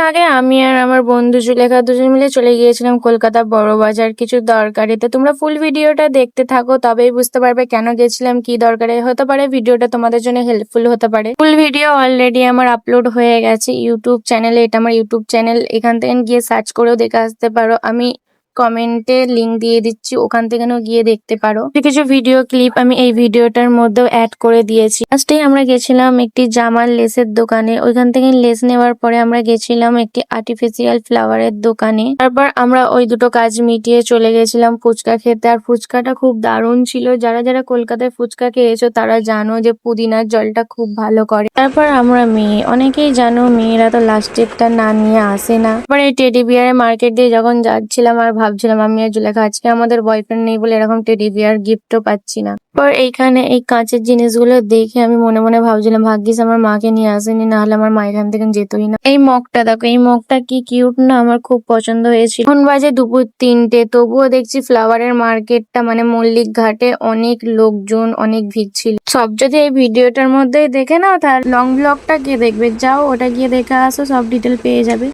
আগে আমি আর আমার বন্ধু সুলেখা দুজন মিলে চলে গিয়েছিলাম কলকাতা বড় বাজার কিছু দরকারে। তো তোমরা ফুল ভিডিওটা দেখতে থাকো, তবেই বুঝতে পারবে কেন গেছিলাম, কি দরকারে। হতে পারে ভিডিওটা তোমাদের জন্য হেল্পফুল হতে পারে। ফুল ভিডিও অলরেডি আমার আপলোড হয়ে গেছে ইউটিউব চ্যানেলে। এটা আমার ইউটিউব চ্যানেল, এখান থেকে গিয়ে সার্চ করেও দেখে আসতে পারো। আমি কমেন্টে লিংক দিয়ে দিচ্ছি, ওখান থেকেও গিয়ে দেখতে পারো। কিছু কিছু ভিডিও ক্লিপ আমি এই ভিডিওটার মধ্যেও অ্যাড করে দিয়েছি। ফার্স্টেই আমরা গেছিলাম একটি জামার লেসের দোকানে, ওইখান থেকে লেস নেওয়ার পরে আমরা গেছিলাম একটি আর্টিফিশিয়াল ফ্লাওয়ারের দোকানে। তারপর আমরা ওই দুটো কাজ মিটিয়ে চলে গেছিলাম ফুচকা খেতে। আর ফুচকাটা খুব দারুণ ছিল। যারা যারা কলকাতায় ফুচকা খেয়েছো তারা জানো যে পুদিনার জলটা খুব ভালো করে। তারপর আমরা মেয়ে, অনেকেই জানো মেয়েরা তো লাস্টেরটা না নিয়ে আসে না। তারপর এই টেডি বিয়ারের মার্কেট দিয়ে যখন যাচ্ছিলাম আর ভাবছিলাম আমি আর জুলেখা আজকে আমাদের বয়ফ্রেন্ড নেই বলে এরকম টেডি বিয়ার গিফটও পাচ্ছি না। পর এইখানে এই কাঁচের জিনিসগুলো দেখে আমি মনে মনে ভাবছিলাম ভাগ্যিস আমার মাকে নিয়ে আসেনি, না হলে আমার মা এখান থেকে যেতই না। এই মগটা দেখো, এই মগটা কি কিউট না, আমার খুব পছন্দ হয়েছিল। এখন বাজে দুপুর 3টে, তবুও দেখছি ফ্লাওয়ারের মার্কেটটা মানে মল্লিক ঘাটে অনেক লোকজন, অনেক ভিড় ছিল। সব যদি এই ভিডিওটার মধ্যেই দেখে নাও তার লং ব্লগটা কে দেখবে, যাও ওটা গিয়ে দেখে আসো, সব ডিটেল পেয়ে যাবে।